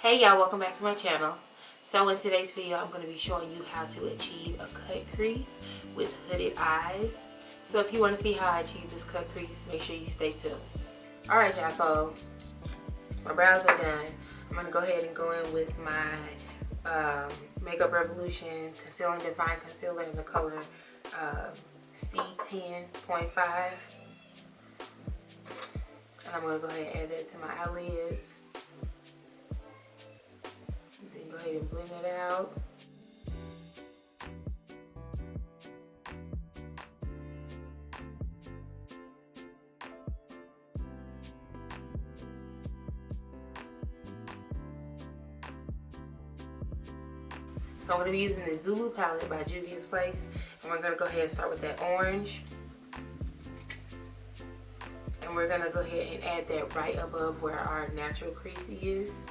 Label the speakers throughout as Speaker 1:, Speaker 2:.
Speaker 1: Hey y'all, welcome back to my channel. So in today's video, I'm going to be showing you how to achieve a cut crease with hooded eyes. So if you want to see how I achieve this cut crease, make sure you stay tuned. Alright y'all, so my brows are done. I'm going to go ahead and go in with my Makeup Revolution Conceal and Define Concealer in the color C10.5. And I'm going to go ahead and add that to my eyelids. Go ahead and blend it out. So I'm going to be using the Zulu palette by Juvia's Place, and we're going to go ahead and start with that orange. And we're going to go ahead and add that right above where our natural crease is.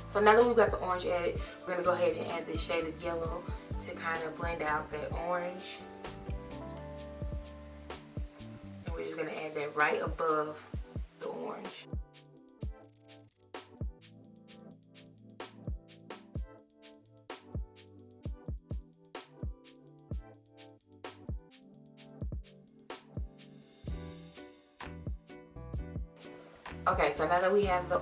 Speaker 1: So now that we've got the orange added, we're going to go ahead and add this shade of yellow to kind of blend out that orange. And we're just going to add that right above the orange. Okay, so now that we have the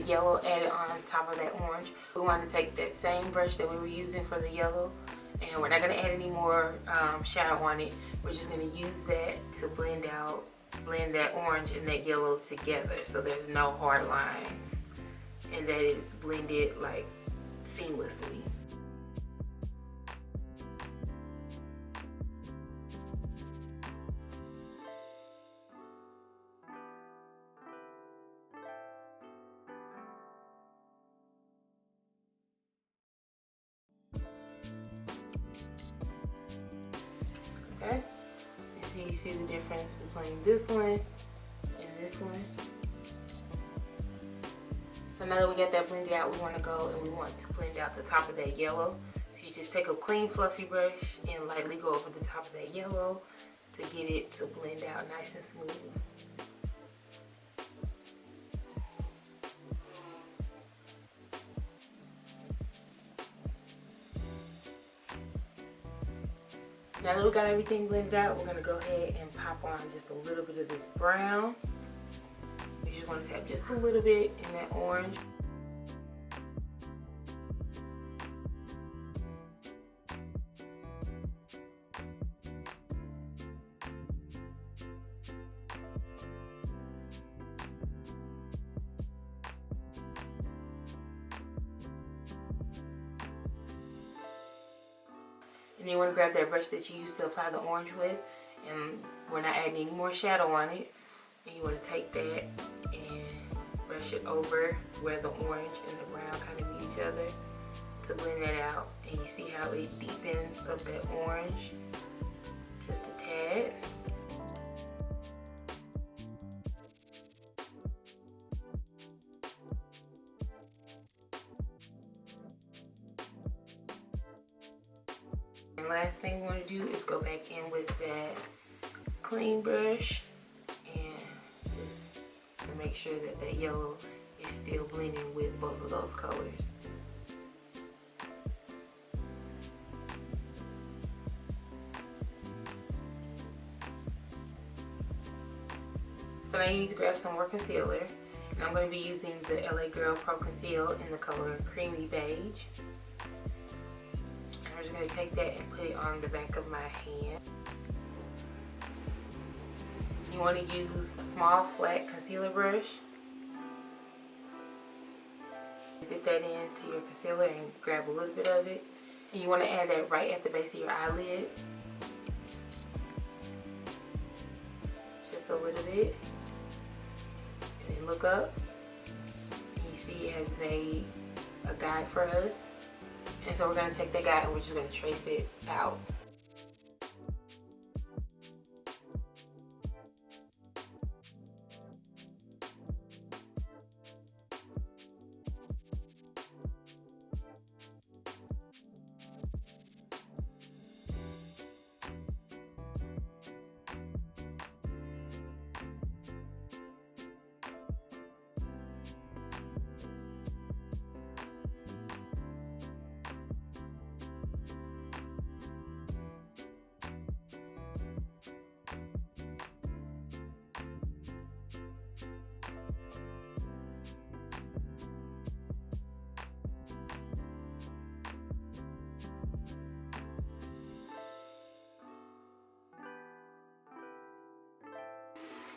Speaker 1: yellow added on top of that orange, we want to take that same brush that we were using for the yellow, and we're not going to add any more shadow on it. We're just going to use that to blend that orange and that yellow together, so there's no hard lines and that it's blended like seamlessly. Okay, and so you see the difference between this one and this one. So now that we got that blended out, we want to go and we want to blend out the top of that yellow. So you just take a clean fluffy brush and lightly go over the top of that yellow to get it to blend out nice and smooth. Now that we got everything blended out, we're going to go ahead and pop on just a little bit of this brown. You just want to tap just a little bit in that orange. And then you want to grab that brush that you used to apply the orange with, and we're not adding any more shadow on it. And you want to take that and brush it over where the orange and the brown kind of meet each other to blend that out. And you see how it deepens up that orange just a tad. And last thing we want to do is go back in with that clean brush and just to make sure that that yellow is still blending with both of those colors. So now you need to grab some more concealer, and I'm going to be using the LA Girl Pro Conceal in the color Creamy Beige. I'm just going to take that and put it on the back of my hand. You want to use a small flat concealer brush. Dip that into your concealer and grab a little bit of it. And you want to add that right at the base of your eyelid. Just a little bit. And then look up. And you see it has made a guide for us. And so we're going to take that guide and we're just going to trace it out.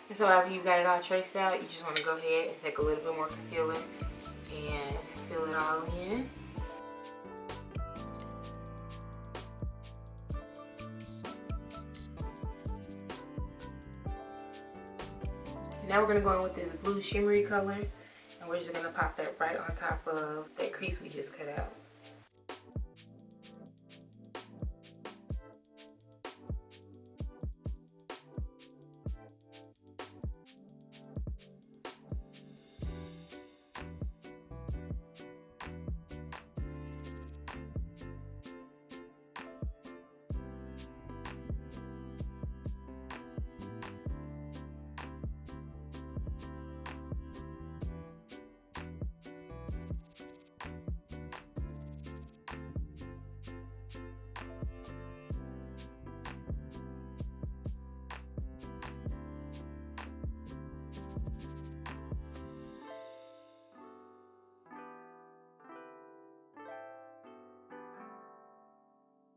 Speaker 1: And so after you've got it all traced out, you just want to go ahead and take a little bit more concealer and fill it all in. Now we're going to go in with this blue shimmery color, and we're just going to pop that right on top of that crease we just cut out.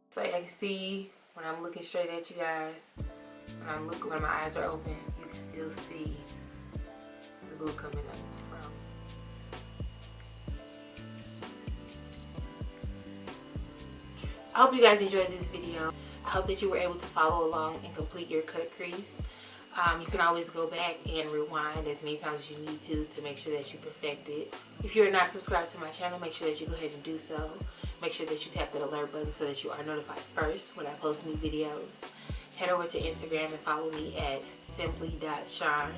Speaker 1: So I can see when I'm looking straight at you guys, when my eyes are open, you can still see the blue coming up from. I hope you guys enjoyed this video. I hope that you were able to follow along and complete your cut crease. You can always go back and rewind as many times as you need to make sure that you perfect it. If you're not subscribed to my channel, make sure that you go ahead and do so. Make sure that you tap that alert button so that you are notified first when I post new videos. Head over to Instagram and follow me at simply.shon.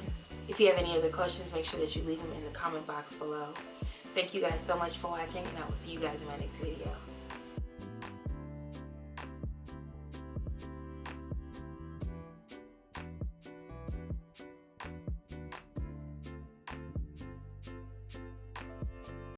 Speaker 1: If you have any other questions, make sure that you leave them in the comment box below. Thank you guys so much for watching, and I will see you guys in my next video.